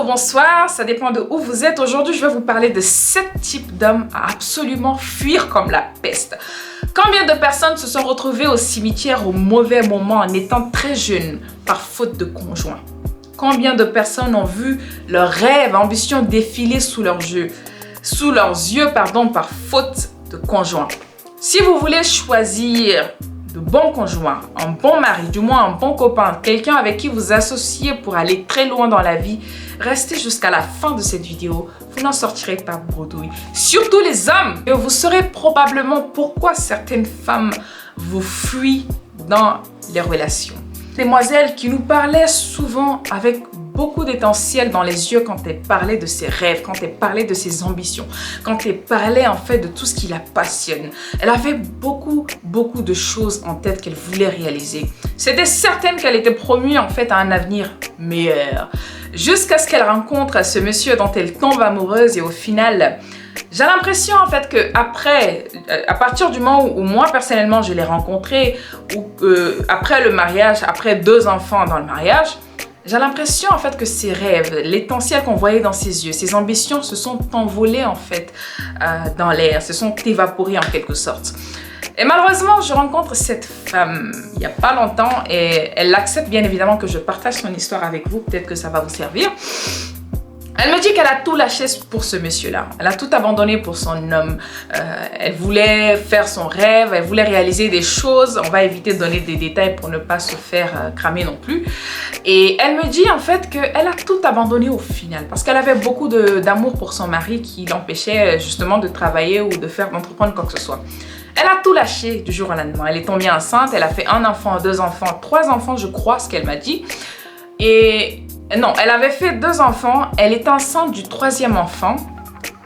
bonjour, bonsoir, ça dépend de où vous êtes. Aujourd'hui, je vais vous parler de 7 types d'hommes à absolument fuir comme la peste. Combien de personnes se sont retrouvées au cimetière au mauvais moment en étant très jeunes par faute de conjoint? Combien de personnes ont vu leurs rêves, ambitions défiler sous leurs yeux, par faute de conjoint? Si vous voulez choisir de bons conjoints, un bon mari, du moins un bon copain, quelqu'un avec qui vous associez pour aller très loin dans la vie, restez jusqu'à la fin de cette vidéo, vous n'en sortirez pas bredouille. Surtout les hommes, et vous saurez probablement pourquoi certaines femmes vous fuient dans les relations. Demoiselle qui nous parlait souvent avec beaucoup d'étincelles dans les yeux quand elle parlait de ses rêves, quand elle parlait de ses ambitions, quand elle parlait en fait de tout ce qui la passionne. Elle avait beaucoup de choses en tête qu'elle voulait réaliser. C'était certaine qu'elle était promue en fait à un avenir meilleur. Jusqu'à ce qu'elle rencontre ce monsieur dont elle tombe amoureuse et au final, j'ai l'impression en fait que après, à partir du moment où moi personnellement je l'ai rencontré, ou après le mariage, après 2 enfants dans le mariage, j'ai l'impression en fait que ses rêves, l'étincelle qu'on voyait dans ses yeux, ses ambitions se sont envolées en fait dans l'air, se sont évaporées en quelque sorte. Et malheureusement, je rencontre cette femme il n'y a pas longtemps et elle accepte bien évidemment que je partage son histoire avec vous, peut-être que ça va vous servir. Elle me dit qu'elle a tout lâché pour ce monsieur-là. Elle a tout abandonné pour son homme. Elle voulait faire son rêve, elle voulait réaliser des choses. On va éviter de donner des détails pour ne pas se faire cramer non plus. Et elle me dit en fait qu'elle a tout abandonné au final parce qu'elle avait beaucoup d'amour pour son mari qui l'empêchait justement de travailler ou d'entreprendre quoi que ce soit. Elle a tout lâché du jour au lendemain. Elle est tombée enceinte, elle a fait 1 enfant, 2 enfants, 3 enfants je crois, ce qu'elle m'a dit. Et non, elle avait fait 2 enfants, elle est enceinte du 3e enfant.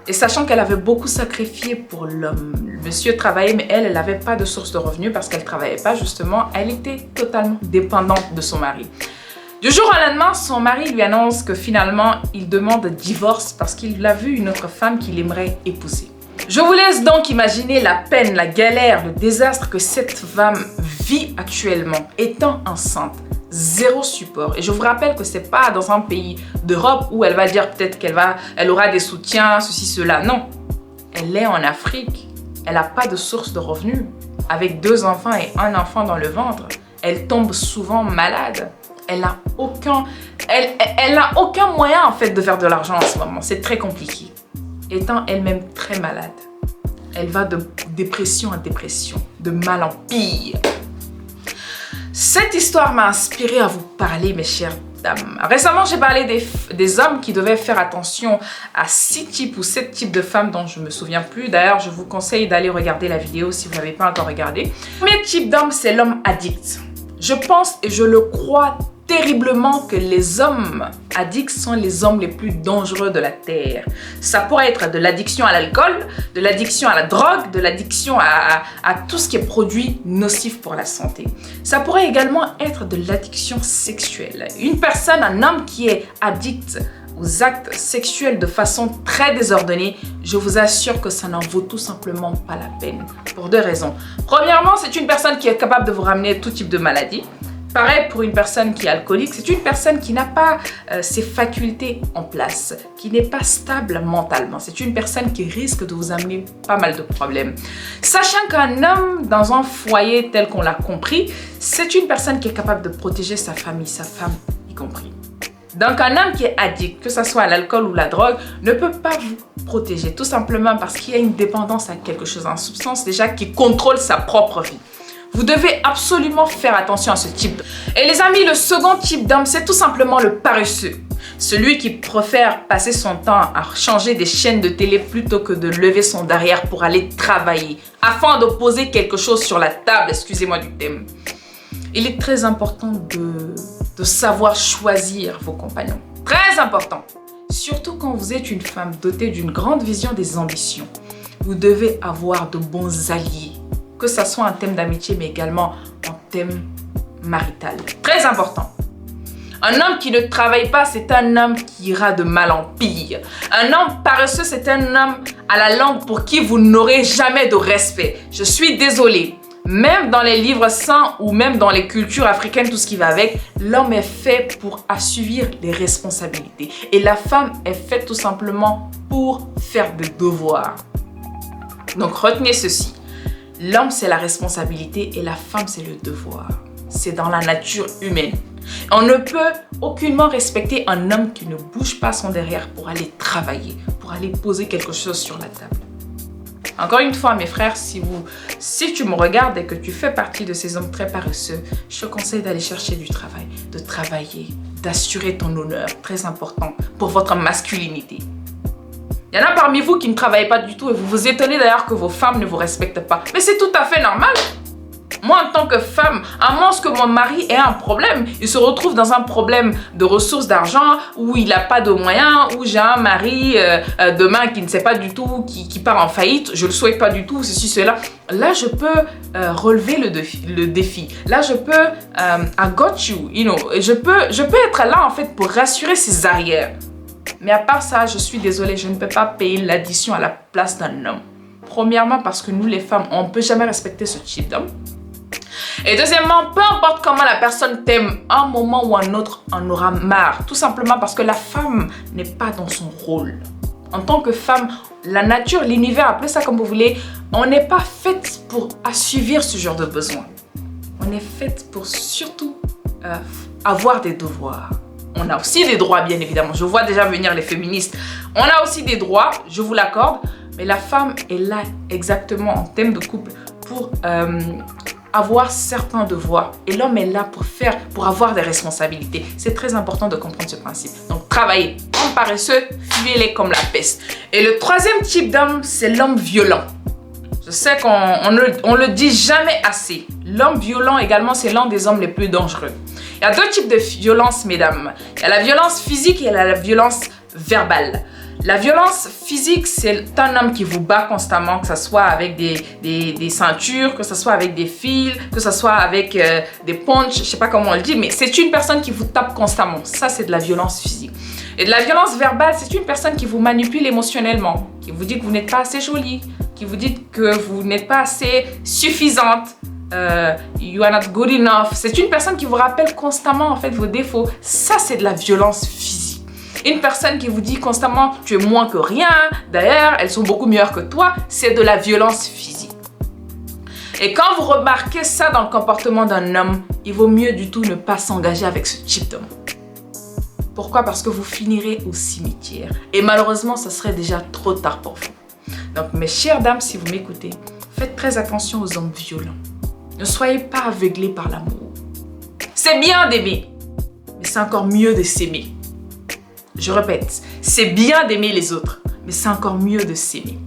Et sachant qu'elle avait beaucoup sacrifié pour l'homme. Le monsieur travaillait, mais elle n'avait pas de source de revenus parce qu'elle ne travaillait pas justement. Elle était totalement dépendante de son mari. Du jour au lendemain, son mari lui annonce que finalement, il demande divorce parce qu'il a vu une autre femme qu'il aimerait épouser. Je vous laisse donc imaginer la peine, la galère, le désastre que cette femme vit actuellement, étant enceinte. 0 support. Et je vous rappelle que c'est pas dans un pays d'Europe où elle va dire peut-être qu'elle aura des soutiens, ceci, cela. Non. Elle est en Afrique. Elle n'a pas de source de revenus. Avec 2 enfants et 1 enfant dans le ventre, elle tombe souvent malade. Elle n'a aucun moyen en fait de faire de l'argent en ce moment. C'est très compliqué. Étant elle-même très malade, elle va de dépression en dépression, de mal en pire. Cette histoire m'a inspiré à vous parler, mes chères dames. Récemment, j'ai parlé des hommes qui devaient faire attention à 6 types ou 7 types de femmes dont je ne me souviens plus. D'ailleurs, je vous conseille d'aller regarder la vidéo si vous n'avez pas encore regardé. Le premier type d'homme, c'est l'homme addict. Je pense et je le crois terriblement que les hommes addicts sont les hommes les plus dangereux de la Terre. Ça pourrait être de l'addiction à l'alcool, de l'addiction à la drogue, de l'addiction à tout ce qui est produit nocif pour la santé. Ça pourrait également être de l'addiction sexuelle. Une personne, un homme qui est addict aux actes sexuels de façon très désordonnée, je vous assure que ça n'en vaut tout simplement pas la peine. Pour 2 raisons. Premièrement, c'est une personne qui est capable de vous ramener tout type de maladie. Pareil pour une personne qui est alcoolique, c'est une personne qui n'a pas ses facultés en place, qui n'est pas stable mentalement. C'est une personne qui risque de vous amener pas mal de problèmes. Sachant qu'un homme dans un foyer tel qu'on l'a compris, c'est une personne qui est capable de protéger sa famille, sa femme y compris. Donc un homme qui est addict, que ce soit à l'alcool ou la drogue, ne peut pas vous protéger, tout simplement parce qu'il y a une dépendance à quelque chose, en substance déjà qui contrôle sa propre vie. Vous devez absolument faire attention à ce type. Et les amis, le second type d'homme, c'est tout simplement le paresseux. Celui qui préfère passer son temps à changer des chaînes de télé plutôt que de lever son derrière pour aller travailler, afin de poser quelque chose sur la table, excusez-moi du thème. Il est très important de savoir choisir vos compagnons. Très important. Surtout quand vous êtes une femme dotée d'une grande vision des ambitions. Vous devez avoir de bons alliés. Que ce soit en thème d'amitié, mais également en thème marital. Très important. Un homme qui ne travaille pas, c'est un homme qui ira de mal en pire. Un homme paresseux, c'est un homme à la langue pour qui vous n'aurez jamais de respect. Je suis désolée. Même dans les livres saints ou même dans les cultures africaines, tout ce qui va avec, l'homme est fait pour assumer les responsabilités. Et la femme est faite tout simplement pour faire des devoirs. Donc retenez ceci. L'homme, c'est la responsabilité et la femme, c'est le devoir. C'est dans la nature humaine. On ne peut aucunement respecter un homme qui ne bouge pas son derrière pour aller travailler, pour aller poser quelque chose sur la table. Encore une fois, mes frères, si tu me regardes et que tu fais partie de ces hommes très paresseux, je te conseille d'aller chercher du travail, de travailler, d'assurer ton honneur, très important pour votre masculinité. Il y en a parmi vous qui ne travaillent pas du tout et vous vous étonnez d'ailleurs que vos femmes ne vous respectent pas. Mais c'est tout à fait normal. Moi, en tant que femme, à moins que mon mari ait un problème, il se retrouve dans un problème de ressources d'argent, où il n'a pas de moyens, où j'ai un mari demain qui ne sait pas du tout, qui part en faillite, je ne le souhaite pas du tout, ceci, cela. Là, je peux relever le défi. Là, je peux, I got you, you know. Je peux être là, en fait, pour rassurer ses arrières. Mais à part ça, je suis désolée, je ne peux pas payer l'addition à la place d'un homme. Premièrement, parce que nous, les femmes, on ne peut jamais respecter ce type d'homme. Et deuxièmement, peu importe comment la personne t'aime, un moment ou un autre, on aura marre. Tout simplement parce que la femme n'est pas dans son rôle. En tant que femme, la nature, l'univers, appelez ça comme vous voulez, on n'est pas faite pour assouvir ce genre de besoin. On est faite pour surtout avoir des devoirs. On a aussi des droits, bien évidemment. Je vois déjà venir les féministes. On a aussi des droits, je vous l'accorde. Mais la femme est là exactement en thème de couple pour avoir certains devoirs. Et l'homme est là pour avoir des responsabilités. C'est très important de comprendre ce principe. Donc, travaillez. Hommes paresseux, fuyez-les comme la peste. Et le troisième type d'homme, c'est l'homme violent. Je sais qu'on ne le dit jamais assez. L'homme violent également, c'est l'un des hommes les plus dangereux. Il y a deux types de violence, mesdames. Il y a la violence physique et il y a la violence verbale. La violence physique, c'est un homme qui vous bat constamment, que ce soit avec des ceintures, que ce soit avec des fils, que ce soit avec des punches, je ne sais pas comment on le dit, mais c'est une personne qui vous tape constamment. Ça, c'est de la violence physique. Et de la violence verbale, c'est une personne qui vous manipule émotionnellement, qui vous dit que vous n'êtes pas assez jolie, qui vous dit que vous n'êtes pas assez suffisante. You are not good enough. C'est une personne qui vous rappelle constamment en fait vos défauts. Ça, c'est de la violence physique. Une personne qui vous dit constamment tu es moins que rien, d'ailleurs elles sont beaucoup meilleures que toi, c'est de la violence physique. Et quand vous remarquez ça dans le comportement d'un homme, il vaut mieux du tout ne pas s'engager avec ce type d'homme. Pourquoi? Parce que vous finirez au cimetière. Et malheureusement, ce serait déjà trop tard pour vous. Donc mes chères dames, si vous m'écoutez, faites très attention aux hommes violents. Ne soyez pas aveuglés par l'amour. C'est bien d'aimer, mais c'est encore mieux de s'aimer. Je répète, c'est bien d'aimer les autres, mais c'est encore mieux de s'aimer.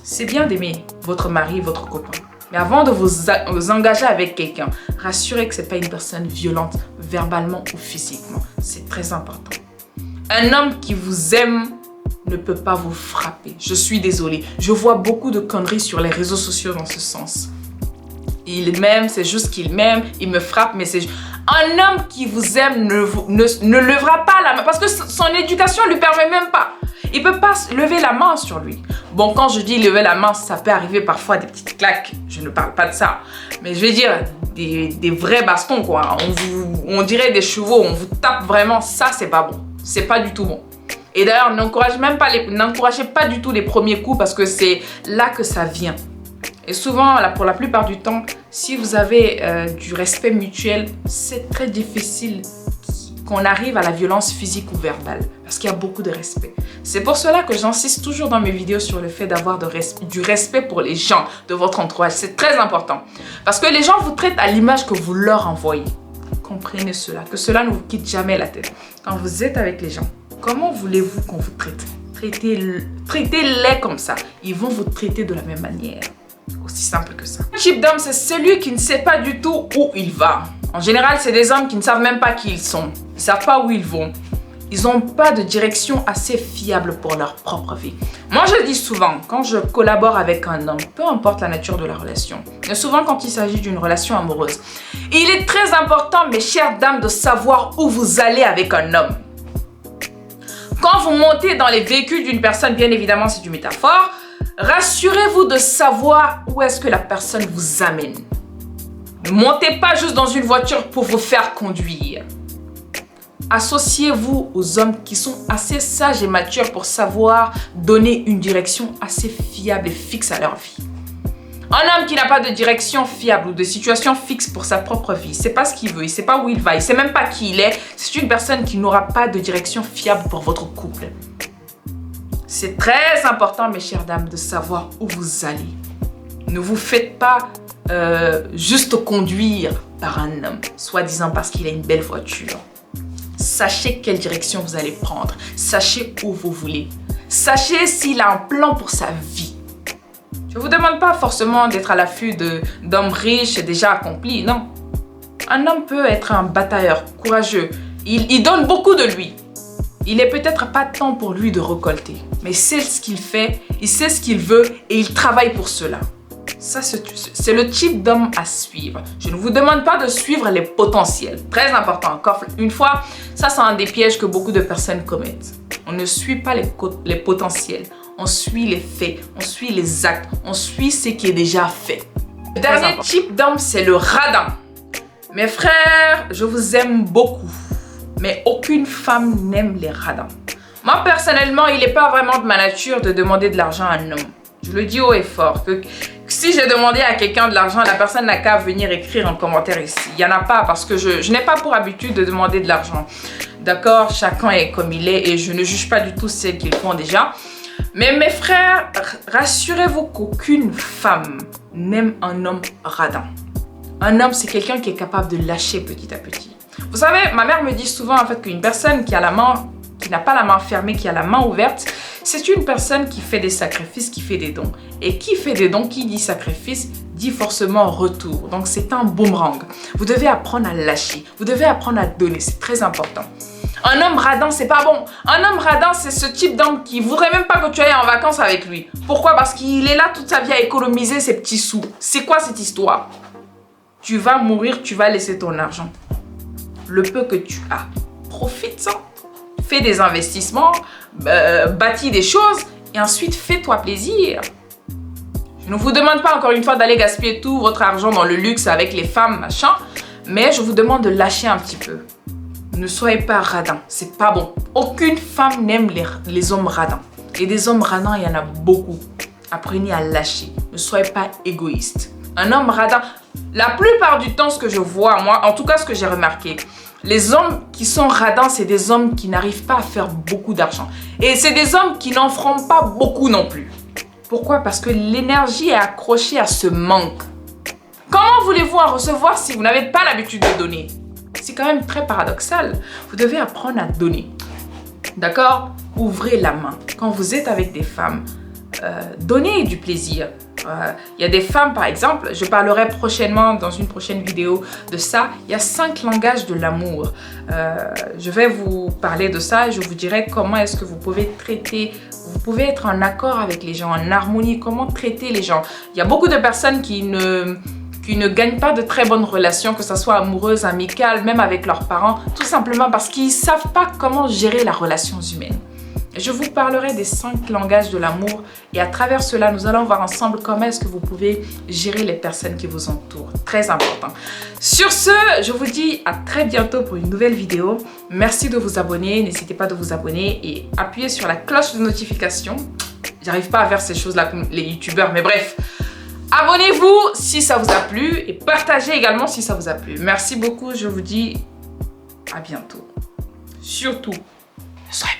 C'est bien d'aimer votre mari, votre copain. Mais avant de vous engager avec quelqu'un, rassurez que ce n'est pas une personne violente, verbalement ou physiquement. C'est très important. Un homme qui vous aime ne peut pas vous frapper. Je suis désolée. Je vois beaucoup de conneries sur les réseaux sociaux dans ce sens. Il m'aime, c'est juste qu'il m'aime, il me frappe, mais c'est... Un homme qui vous aime ne lèvera pas la main parce que son éducation ne lui permet même pas. Il ne peut pas lever la main sur lui. Bon, quand je dis lever la main, ça peut arriver parfois des petites claques. Je ne parle pas de ça. Mais je vais dire des vrais bastons, quoi. On dirait des chevaux, on vous tape vraiment. Ça, c'est pas bon. C'est pas du tout bon. Et d'ailleurs, n'encouragez pas du tout les premiers coups parce que c'est là que ça vient. Et souvent, là, pour la plupart du temps, si vous avez du respect mutuel, c'est très difficile qu'on arrive à la violence physique ou verbale. Parce qu'il y a beaucoup de respect. C'est pour cela que j'insiste toujours dans mes vidéos sur le fait d'avoir du respect pour les gens de votre entourage. C'est très important. Parce que les gens vous traitent à l'image que vous leur envoyez. Comprenez cela, que cela ne vous quitte jamais la tête. Quand vous êtes avec les gens, comment voulez-vous qu'on vous traite? Traitez-les comme ça. Ils vont vous traiter de la même manière. Aussi simple que ça. Le type d'homme, c'est celui qui ne sait pas du tout où il va. En général, c'est des hommes qui ne savent même pas qui ils sont. Ils ne savent pas où ils vont. Ils n'ont pas de direction assez fiable pour leur propre vie. Moi, je dis souvent, quand je collabore avec un homme, peu importe la nature de la relation, mais souvent quand il s'agit d'une relation amoureuse, il est très important, mes chères dames, de savoir où vous allez avec un homme. Quand vous montez dans les véhicules d'une personne, bien évidemment, c'est une métaphore, Rassurez-vous de savoir où est-ce que la personne vous amène. Ne montez pas juste dans une voiture pour vous faire conduire. Associez-vous aux hommes qui sont assez sages et matures pour savoir donner une direction assez fiable et fixe à leur vie. Un homme qui n'a pas de direction fiable ou de situation fixe pour sa propre vie, il ne sait pas ce qu'il veut, il ne sait pas où il va, il ne sait même pas qui il est, c'est une personne qui n'aura pas de direction fiable pour votre couple. C'est très important, mes chères dames, de savoir où vous allez. Ne vous faites pas juste conduire par un homme, soi-disant parce qu'il a une belle voiture. Sachez quelle direction vous allez prendre. Sachez où vous voulez. Sachez s'il a un plan pour sa vie. Je ne vous demande pas forcément d'être à l'affût d'hommes riches et déjà accomplis, non. Un homme peut être un batailleur, courageux. Il donne beaucoup de lui. Il n'est peut-être pas temps pour lui de récolter, mais il sait ce qu'il fait, il sait ce qu'il veut et il travaille pour cela. Ça, c'est le type d'homme à suivre. Je ne vous demande pas de suivre les potentiels. Très important, encore une fois, ça c'est un des pièges que beaucoup de personnes commettent. On ne suit pas les potentiels, on suit les faits, on suit les actes, on suit ce qui est déjà fait. Le dernier type d'homme, c'est le radin. Mes frères, je vous aime beaucoup, mais aucune femme n'aime les radins. Moi, personnellement, il n'est pas vraiment de ma nature de demander de l'argent à un homme. Je le dis haut et fort, que si j'ai demandé à quelqu'un de l'argent, la personne n'a qu'à venir écrire un commentaire ici. Il n'y en a pas parce que je n'ai pas pour habitude de demander de l'argent. D'accord, chacun est comme il est et je ne juge pas du tout ce qu'ils font déjà. Mais mes frères, rassurez-vous qu'aucune femme n'aime un homme radin. Un homme, c'est quelqu'un qui est capable de lâcher petit à petit. Vous savez, ma mère me dit souvent en fait qu'une personne qui n'a pas la main fermée, qui a la main ouverte, c'est une personne qui fait des sacrifices, qui fait des dons. Et qui fait des dons, qui dit sacrifice, dit forcément retour. Donc c'est un boomerang. Vous devez apprendre à lâcher, vous devez apprendre à donner, c'est très important. Un homme radin, c'est pas bon. Un homme radin, c'est ce type d'homme qui voudrait même pas que tu ailles en vacances avec lui. Pourquoi? Parce qu'il est là toute sa vie à économiser ses petits sous. C'est quoi cette histoire? Tu vas mourir, tu vas laisser ton argent. Le peu que tu as, profite-en. Fais des investissements, bâtis des choses et ensuite fais-toi plaisir. Je ne vous demande pas encore une fois d'aller gaspiller tout votre argent dans le luxe avec les femmes, machin, mais je vous demande de lâcher un petit peu. Ne soyez pas radin, c'est pas bon. Aucune femme n'aime les hommes radins. Et des hommes radins, il y en a beaucoup. Apprenez à lâcher, ne soyez pas égoïste. Un homme radin, la plupart du temps, ce que je vois, moi, en tout cas ce que j'ai remarqué, les hommes qui sont radins, c'est des hommes qui n'arrivent pas à faire beaucoup d'argent. Et c'est des hommes qui n'en feront pas beaucoup non plus. Pourquoi? Parce que l'énergie est accrochée à ce manque. Comment voulez-vous en recevoir si vous n'avez pas l'habitude de donner? C'est quand même très paradoxal. Vous devez apprendre à donner. D'accord? Ouvrez la main. Quand vous êtes avec des femmes, donnez du plaisir. Il y a des femmes, par exemple, je parlerai prochainement dans une prochaine vidéo de ça. Il y a 5 langages de l'amour. Je vais vous parler de ça et je vous dirai comment est-ce que vous pouvez traiter, vous pouvez être en accord avec les gens, en harmonie, comment traiter les gens. Il y a beaucoup de personnes qui ne gagnent pas de très bonnes relations, que ce soit amoureuses, amicales, même avec leurs parents, tout simplement parce qu'ils ne savent pas comment gérer la relation humaine. Je vous parlerai des 5 langages de l'amour et à travers cela, nous allons voir ensemble comment est-ce que vous pouvez gérer les personnes qui vous entourent. Très important. Sur ce, je vous dis à très bientôt pour une nouvelle vidéo. Merci de vous abonner. N'hésitez pas de vous abonner et appuyez sur la cloche de notification. J'arrive pas à faire ces choses-là comme les youtubeurs, mais bref. Abonnez-vous si ça vous a plu et partagez également si ça vous a plu. Merci beaucoup. Je vous dis à bientôt. Surtout, ne soyez pas